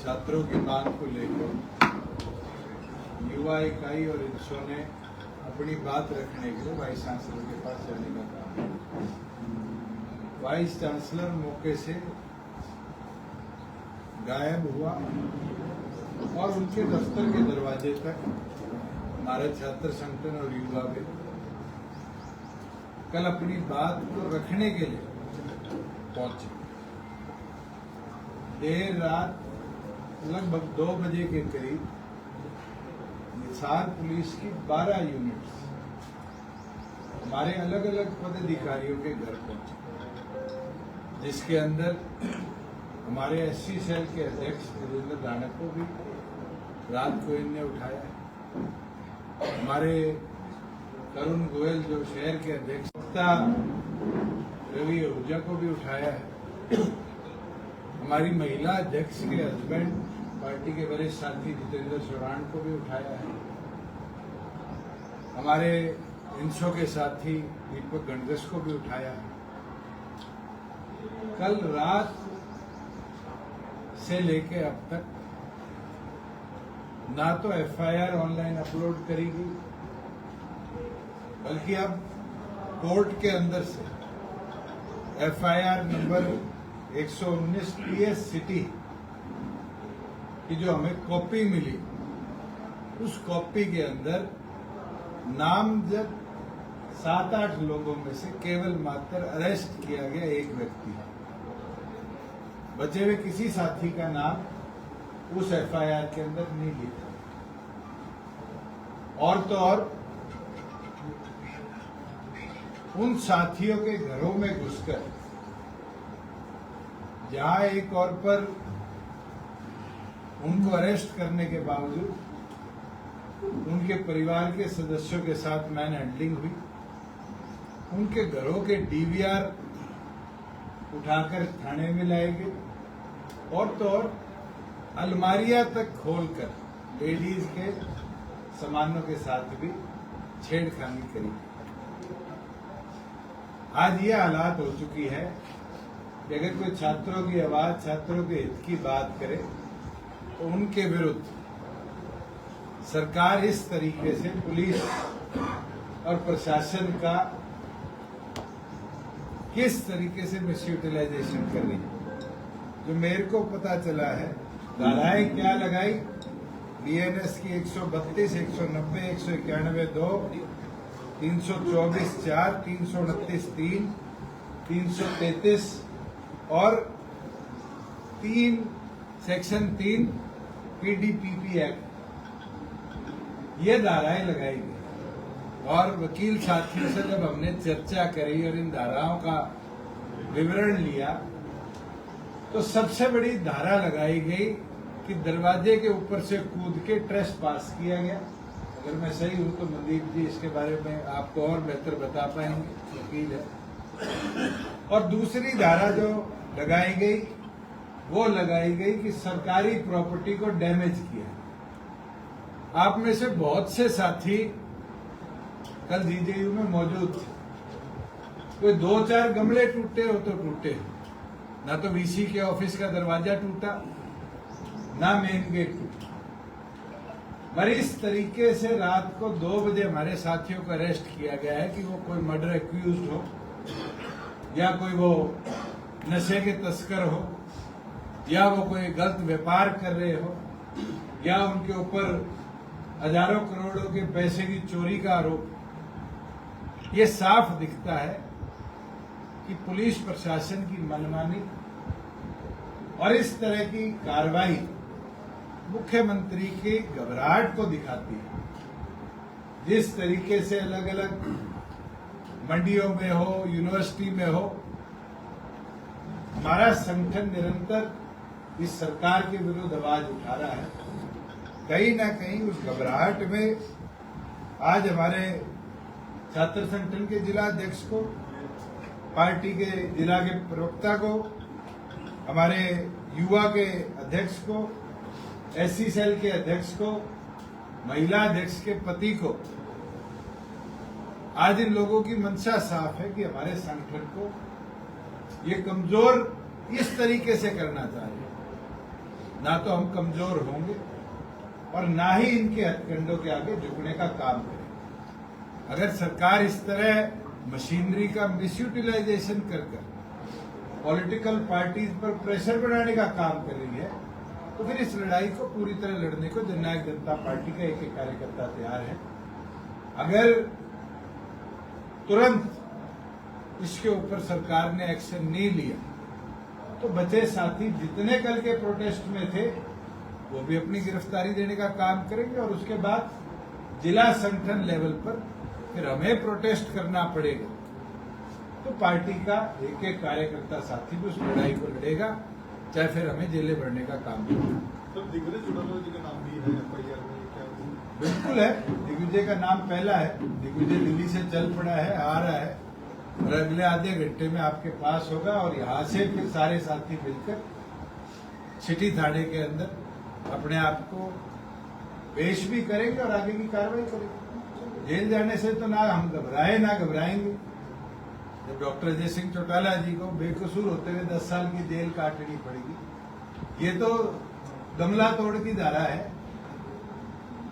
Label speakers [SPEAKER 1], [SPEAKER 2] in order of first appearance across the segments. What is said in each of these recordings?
[SPEAKER 1] छात्रों की मांग को लेकर युवा इकाई और इंसो ने अपनी बात रखने के लिए वाइस चांसलर के पास जाने का कहा। वाइस चांसलर मौके से गायब हुआ और उनके दफ्तर के दरवाजे तक हमारे छात्र संगठन और युवा भी कल अपनी बात को रखने के लिए पहुंचे। देर रात लगभग 2 बजे के करीब हिसार पुलिस की 12 यूनिट्स हमारे अलग अलग पदाधिकारियों के घर पहुंचे, जिसके अंदर हमारे एससी सेल के अध्यक्ष राजेंद्र दानक को भी रात को इनने उठाया है। हमारे तरुण गोयल जो शहर के अध्यक्ष रवि आहूजा को भी उठाया है। हमारी महिला अध्यक्ष के हस्बैंड पार्टी के वरिष्ठ साथी जितेंद्र सोराण को भी उठाया है। हमारे इंसो के साथी दीपक गणगस को भी उठाया है। कल रात से लेके अब तक ना तो एफआईआर ऑनलाइन अपलोड करेगी, बल्कि अब कोर्ट के अंदर से एफआईआर नंबर 119 PS सिटी की जो हमें कॉपी मिली, उस कॉपी के अंदर नामजद 7-8 लोगों में से केवल मात्र अरेस्ट किया गया एक व्यक्ति है। बचे हुए किसी साथी का नाम उस एफआईआर के अंदर नहीं लिखा। और तो और उन साथियों के घरों में घुसकर जहां एक और पर उनको अरेस्ट करने के बावजूद उनके परिवार के सदस्यों के साथ मैन हैंडलिंग हुई, उनके घरों के डीवीआर उठाकर थाने में लाए गए और तो और अलमारियां तक खोलकर लेडीज के सामानों के साथ भी छेड़खानी करी। आज ये हालात हो चुकी है कि अगर कोई छात्रों की आवाज, छात्रों के हित की बात करे तो उनके विरुद्ध सरकार इस तरीके से पुलिस और प्रशासन का किस तरीके से मिसयूटिलाइजेशन कर रही है। जो मेरे को पता चला है, धाराएं क्या लगाई, बीएनएस की 132, 190, 191(2), 324(4), 329(3), 333 और 3 सेक्शन 3 PDPP एक्ट, ये धाराएं लगाई गई। और वकील साथियों से जब हमने चर्चा करी और इन धाराओं का विवरण लिया तो सबसे बड़ी धारा लगाई गई कि दरवाजे के ऊपर से कूद के ट्रेसपास किया गया। अगर मैं सही हूं तो मनदीप जी इसके बारे में आपको और बेहतर बता पाएंगे, वकील है। और दूसरी धारा जो लगाई गई वो लगाई गई कि सरकारी प्रॉपर्टी को डैमेज किया। आप में से बहुत से साथी कल जीजेयू में मौजूद थे। कोई 2-4 गमले टूटे हो तो टूटे, ना तो वीसी के ऑफिस का दरवाजा टूटा, ना मेन गेट टूटा। पर इस तरीके से रात को 2 बजे हमारे साथियों को अरेस्ट किया गया है कि वो कोई मर्डर एक्यूज हो या कोई वो नशे के तस्कर हो या वो कोई गलत व्यापार कर रहे हो या उनके ऊपर हजारों करोड़ों के पैसे की चोरी का आरोप। ये साफ दिखता है कि पुलिस प्रशासन की मनमानी और इस तरह की कार्रवाई मुख्यमंत्री की घबराहट को दिखाती है। जिस तरीके से अलग अलग मंडियों में हो, यूनिवर्सिटी में हो, हमारा संगठन निरंतर इस सरकार के विरुद्ध आवाज उठा रहा है। कहीं ना कहीं उस घबराहट में आज हमारे छात्र संगठन के जिला अध्यक्ष को, पार्टी के जिला के प्रवक्ता को, हमारे युवा के अध्यक्ष को, एससी सेल के अध्यक्ष को, महिला अध्यक्ष के पति को, आज इन लोगों की मंशा साफ है कि हमारे संगठन को ये कमजोर इस तरीके से करना चाहिए। ना तो हम कमजोर होंगे और ना ही इनके हथकंडों के आगे झुकने का काम करें। अगर सरकार इस तरह मशीनरी का मिसयूटिलाइजेशन कर पॉलिटिकल पार्टीज पर प्रेशर बनाने का काम कर रही है, तो फिर इस लड़ाई को पूरी तरह लड़ने को जननायक जनता पार्टी का एक एक कार्यकर्ता तैयार है। अगर तुरंत इसके ऊपर सरकार ने एक्शन नहीं लिया तो बचे साथी जितने कल के प्रोटेस्ट में थे वो भी अपनी गिरफ्तारी देने का काम करेंगे और उसके बाद जिला संगठन लेवल पर फिर हमें प्रोटेस्ट करना पड़ेगा। तो पार्टी का एक एक कार्यकर्ता साथी भी उस लड़ाई को लड़ेगा, चाहे फिर हमें जेलें भरने का काम करेगा।
[SPEAKER 2] तो दिग्विजय चुनाव जी का नाम भी है एफआईआर में, क्या?
[SPEAKER 1] बिल्कुल है, दिग्विजय का नाम पहला है। दिग्विजय दिल्ली से चल पड़ा है, आ रहा है और अगले आधे घंटे में आपके पास होगा और यहाँ से फिर सारे साथी मिलकर सिटी थाने के अंदर अपने आप को पेश भी करेंगे और आगे की कार्रवाई करेंगे। जेल जाने से तो ना हम घबराए ना घबराएंगे। जब डॉक्टर अजय सिंह चौटाला जी को बेकसूर होते हुए 10 साल की जेल काटनी पड़ेगी, ये तो गमला तोड़ की धारा है।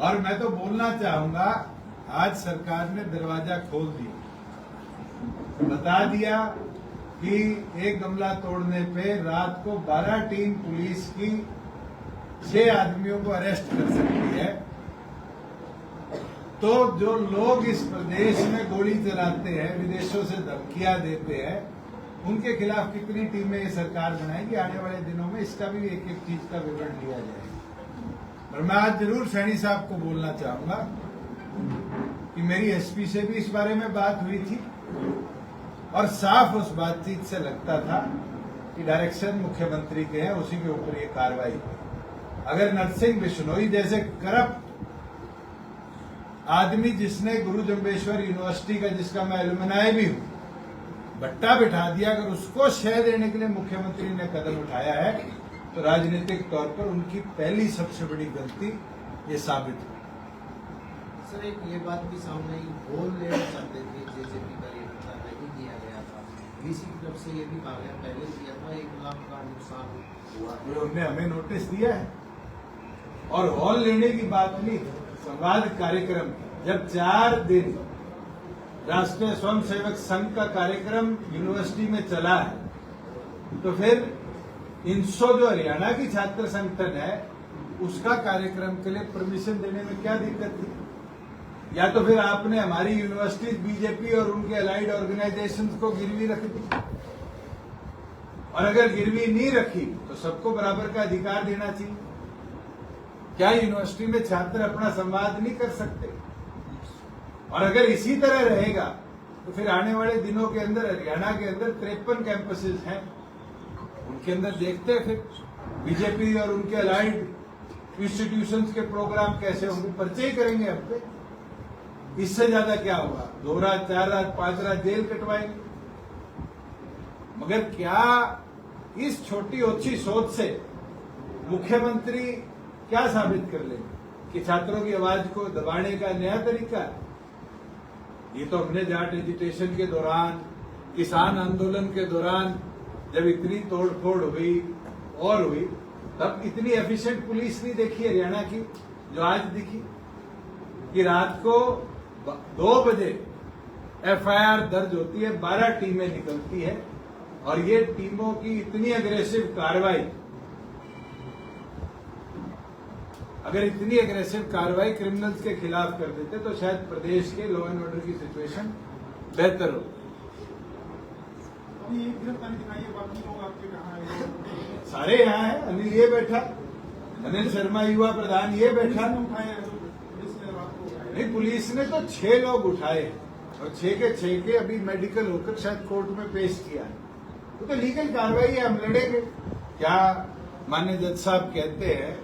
[SPEAKER 1] और मैं तो बोलना चाहूंगा, आज सरकार ने दरवाजा खोल दिया, बता दिया कि एक गमला तोड़ने पे रात को 12 टीम पुलिस की 6 आदमियों को अरेस्ट कर सकती है। तो जो लोग इस प्रदेश में गोली चलाते हैं, विदेशों से धमकियां देते हैं, उनके खिलाफ कितनी टीमें ये सरकार बनाएगी आने वाले दिनों में, इसका भी एक एक चीज का विवरण लिया जाएगा। और मैं आज जरूर सैनी साहब को बोलना चाहूंगा कि मेरी एसपी से भी इस बारे में बात हुई थी और साफ उस बातचीत से लगता था कि डायरेक्शन मुख्यमंत्री के हैं, उसी के ऊपर ये कार्रवाई। अगर नरसिंह बिश्नोई जैसे करप्ट आदमी, जिसने गुरु जम्बेश्वर यूनिवर्सिटी का, जिसका मैं एलुमनाई भी हूं, बट्टा बिठा दिया, अगर उसको शय देने के लिए मुख्यमंत्री ने कदम उठाया है तो राजनीतिक तौर पर उनकी पहली सबसे बड़ी गलती ये साबित हुई।
[SPEAKER 3] सर, एक ये बात भी सामने आई, बोल लेना चाहते थे जेजेपी का, ये नहीं किया गया था। डीसी की तरफ से ये भी कहा गया, पहले किया था, 1 लाख का नुकसान हुआ।
[SPEAKER 1] उन्होंने हमें नोटिस दिया है और हॉल लेने की बात नहीं, संवाद कार्यक्रम। जब 4 दिन राष्ट्रीय स्वयंसेवक संघ का कार्यक्रम यूनिवर्सिटी में चला है, तो फिर इंसो जो हरियाणा की छात्र संगठन है, उसका कार्यक्रम के लिए परमिशन देने में क्या दिक्कत थी? या तो फिर आपने हमारी यूनिवर्सिटी बीजेपी और उनके अलाइड ऑर्गेनाइजेशंस को गिरवी रख दी, और अगर गिरवी नहीं रखी तो सबको बराबर का अधिकार देना चाहिए। क्या यूनिवर्सिटी में छात्र अपना संवाद नहीं कर सकते? और अगर इसी तरह रहेगा तो फिर आने वाले दिनों के अंदर हरियाणा के अंदर 53 कैंपसेस हैं, उनके अंदर देखते हैं फिर बीजेपी और उनके अलाइड इंस्टीट्यूशंस के प्रोग्राम कैसे होंगे, पर्चे ही करेंगे हम पे। इससे ज्यादा क्या होगा? 2 रात 4 रात 5 रात जेल कटवाएंगे। मगर क्या इस छोटी ओछी सोच से मुख्यमंत्री क्या साबित कर लेंगे कि छात्रों की आवाज को दबाने का नया तरीका है? ये तो हमने जाट एजिटेशन के दौरान, किसान आंदोलन के दौरान जब इतनी तोड़फोड़ हुई और हुई, तब इतनी एफिशिएंट पुलिस नहीं देखी हरियाणा की जो आज दिखी, कि रात को 2 बजे एफआईआर दर्ज होती है, 12 टीमें निकलती है और ये टीमों की इतनी अग्रेसिव कार्रवाई, अगर इतनी अग्रेसिव कार्रवाई क्रिमिनल्स के खिलाफ कर देते तो शायद प्रदेश के लॉ एंड ऑर्डर की सिचुएशन बेहतर हो। सारे यहाँ हैं, अनिल ये बैठा, अनिल शर्मा युवा प्रधान ये बैठा। नहीं, पुलिस ने तो 6 लोग उठाए और 6 के 6 के अभी मेडिकल होकर शायद कोर्ट में पेश किया है। तो लीगल कार्रवाई है, हम लड़ेंगे। क्या माननीय जज साहब कहते हैं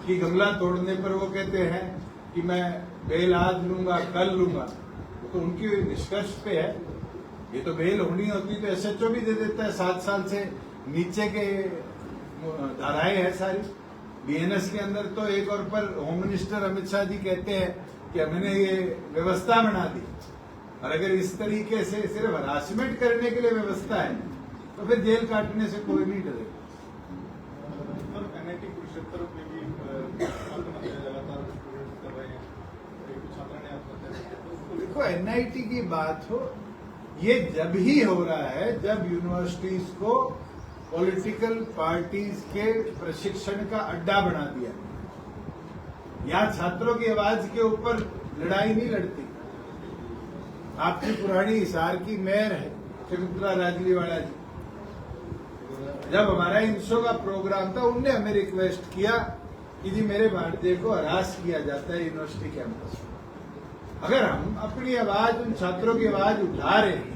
[SPEAKER 1] कि गमला तोड़ने पर वो कहते हैं कि मैं बेल आज लूंगा कल लूंगा, तो उनकी निष्कर्ष पे है। ये तो बेल होनी होती तो एसएचओ भी दे देता है। 7 साल से नीचे के धाराएं हैं सारी। बीएनएस के अंदर तो एक और पर होम मिनिस्टर अमित शाह जी कहते हैं कि हमने ये व्यवस्था बना दी, और अगर इस तरीके से सिर्फ हरासमेंट करने के लिए व्यवस्था है तो फिर जेल काटने से कोई नहीं डरेगा।
[SPEAKER 2] क्षेत्र में भी आत्महत्या लगातार स्टूडेंट कर रहे हैं, कुछ छात्रों ने आत्महत्या की है, तो उसको
[SPEAKER 1] देखो एनआईटी की बात हो, ये जब ही हो रहा है जब यूनिवर्सिटीज को पॉलिटिकल पार्टीज के प्रशिक्षण का अड्डा बना दिया। यहाँ छात्रों की आवाज के ऊपर लड़ाई नहीं लड़ती। आपकी पुरानी हिसार की मेयर है शकुंतला राजलीवाला जी, जब हमारा इंसो का प्रोग्राम था उनने हमें रिक्वेस्ट किया कि जी मेरे भारतीय को हरास किया जाता है यूनिवर्सिटी कैंपस में। अगर हम अपनी आवाज उन छात्रों की आवाज उठा रहे हैं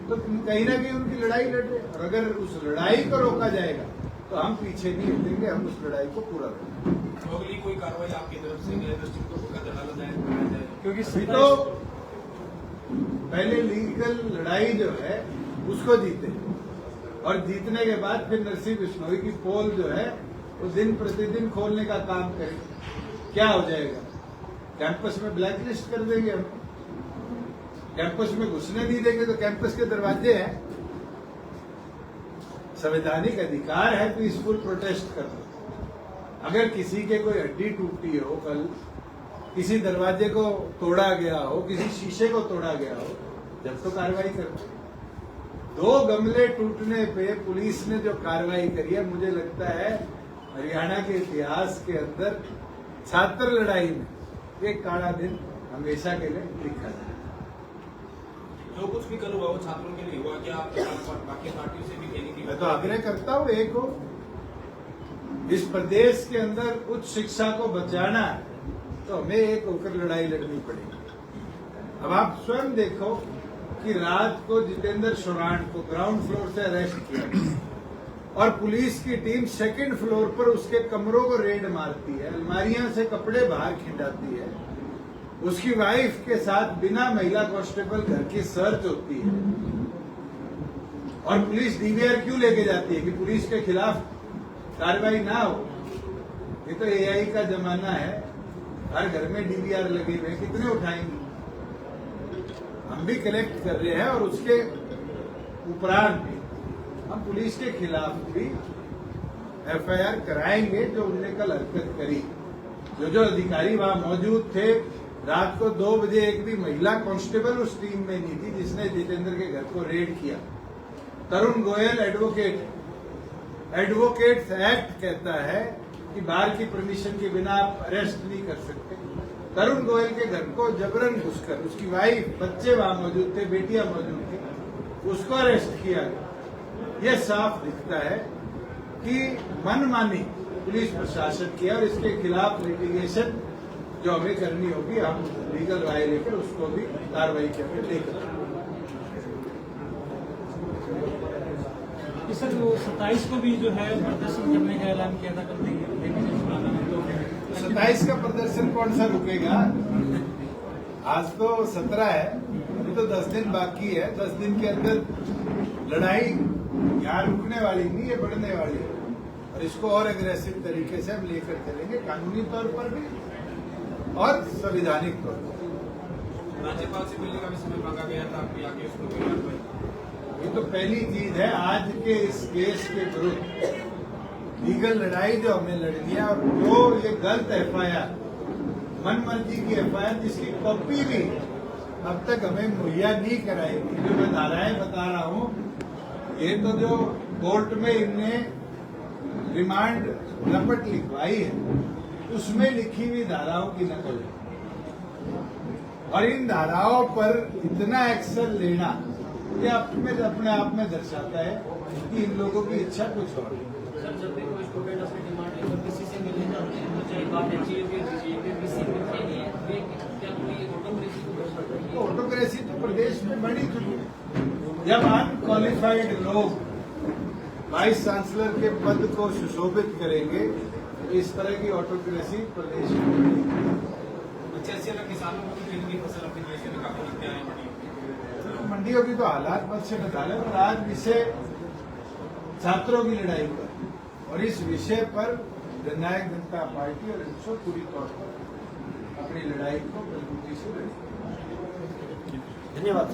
[SPEAKER 1] तो कहीं ना कहीं उनकी लड़ाई लड़ रहे हैं, और अगर उस लड़ाई को रोका जाएगा तो हम पीछे नहीं हटेंगे, हम उस लड़ाई को पूरा करेंगे।
[SPEAKER 4] अगली कोई कार्रवाई आपकी तरफ से यूनिवर्सिटी को होकर अदालत दायर कराया जाए,
[SPEAKER 1] क्योंकि अभी तो पहले लीगल लड़ाई जो है उसको जीते, और जीतने के बाद फिर नरसिंह बिश्नोई की पोल जो है वो दिन प्रतिदिन खोलने का काम करेंगे। क्या हो जाएगा? कैंपस में ब्लैकलिस्ट कर देंगे हम, कैंपस में घुसने नहीं देंगे। तो कैंपस के दरवाजे हैं, संवैधानिक अधिकार है पीसफुल प्रोटेस्ट करना। अगर किसी के कोई हड्डी टूटी हो, कल किसी दरवाजे को तोड़ा गया हो, किसी शीशे को तोड़ा गया हो, जब तो कार्रवाई करो। 2 गमले टूटने पे पुलिस ने जो कार्रवाई करी है, मुझे लगता है हरियाणा के इतिहास के अंदर छात्र लड़ाई में एक काला दिन हमेशा के लिए लिखा जाए।
[SPEAKER 4] जो कुछ भी कल हुआ वो छात्रों के लिए हुआ, क्या आप बाकी पार्टियों से भी कहने की?
[SPEAKER 1] मैं तो आग्रह करता हूँ एक हो, इस प्रदेश के अंदर उच्च शिक्षा को बचाना है तो हमें एक होकर लड़ाई लड़नी पड़ेगी। अब आप स्वयं देखो कि रात को जितेंद्र शोरान को ग्राउंड फ्लोर से अरेस्ट किया और पुलिस की टीम 2nd फ्लोर पर उसके कमरों को रेड मारती है, अलमारियां से कपड़े बाहर खिंचाती है, उसकी वाइफ के साथ बिना महिला कांस्टेबल घर की सर्च होती है, और पुलिस डीवीआर क्यों लेके जाती है कि पुलिस के खिलाफ कार्रवाई ना हो। ये तो एआई का जमाना है, हर घर में डीवीआर लगे हुए, कितने उठाएंगे? हम भी कलेक्ट कर रहे हैं, और उसके उपरांत भी हम पुलिस के खिलाफ भी एफआईआर कराएंगे जो उनने कल हरकत करी। जो अधिकारी वहां मौजूद थे, रात को 2 बजे एक भी महिला कांस्टेबल उस टीम में नहीं थी जिसने जितेंद्र के घर को रेड किया। तरुण गोयल एडवोकेट्स एक्ट कहता है कि बाहर की परमिशन के बिना आप अरेस्ट नहीं कर सकते। तरुण गोयल के घर को जबरन घुसकर उसकी वाइफ, बच्चे वहां मौजूद थे, बेटियां मौजूद थी, उसको अरेस्ट किया गया। यह साफ दिखता है कि मनमानी पुलिस प्रशासन की है, और इसके खिलाफ लिटिगेशन जो हमें करनी होगी, हम लीगल राय लेकर उसको भी कार्रवाई करके लेकर।
[SPEAKER 5] सर वो 27 को भी जो है प्रदर्शन करने का ऐलान किया था, कल नहीं
[SPEAKER 1] 27 का प्रदर्शन कौन सा रुकेगा? आज तो 17 है, अभी तो 10 दिन बाकी है। 10 दिन के अंदर लड़ाई यहाँ रुकने वाली नहीं है, बढ़ने वाली है, और इसको और एग्रेसिव तरीके से हम लेकर चलेंगे, कानूनी तौर पर भी और संवैधानिक तौर पर।
[SPEAKER 4] राज्यपाल से मिलने का भी समय मांगा गया था, आपकी आगे उसको कोई कार्रवाई?
[SPEAKER 1] ये तो पहली चीज है। आज के इस केस के विरुद्ध लीगल लड़ाई जो हमें लड़नी है, और जो ये गलत एफआईआर, मनमर्जी की एफआईआर जिसकी कॉपी भी अब तक हमें मुहैया नहीं कराई थी, जो मैं धाराएं बता रहा हूँ, ये तो जो कोर्ट में इनने रिमांड रपट लिखवाई है उसमें लिखी हुई धाराओं की नकल है, और इन धाराओं पर इतना एक्शन लेना ये अपने आप में दर्शाता है कि इन लोगों की इच्छा कुछ और है।
[SPEAKER 5] सर जब भी कोई स्टूडेंट अपनी डिमांड लेकर किसी से मिलने जाते हैं तो चाहे बात किसी मिलते नहीं है, वे क्या कोई ऑटोक्रेसी को कर सकते हैं?
[SPEAKER 1] ऑटोक्रेसी तो प्रदेश में बढ़ी चुकी है। जब अनक्वालिफाइड लोग वाइस चांसलर के पद को सुशोभित करेंगे तो इस तरह की ऑटोक्रेसी प्रदेश में बढ़ेगी।
[SPEAKER 4] 85 लाख किसानों को भी खरीद की फसल अपनी देश में काफी दिक्कतें आई मंडियों में।
[SPEAKER 1] मंडियों की तो हालात मत से बता लें, और आज विषय छात्रों की लड़ाई पर, और इस विषय पर जननायक जनता पार्टी और इंसो पूरी तौर पर अपनी लड़ाई को मजबूती से लड़ेगी।
[SPEAKER 3] धन्यवाद।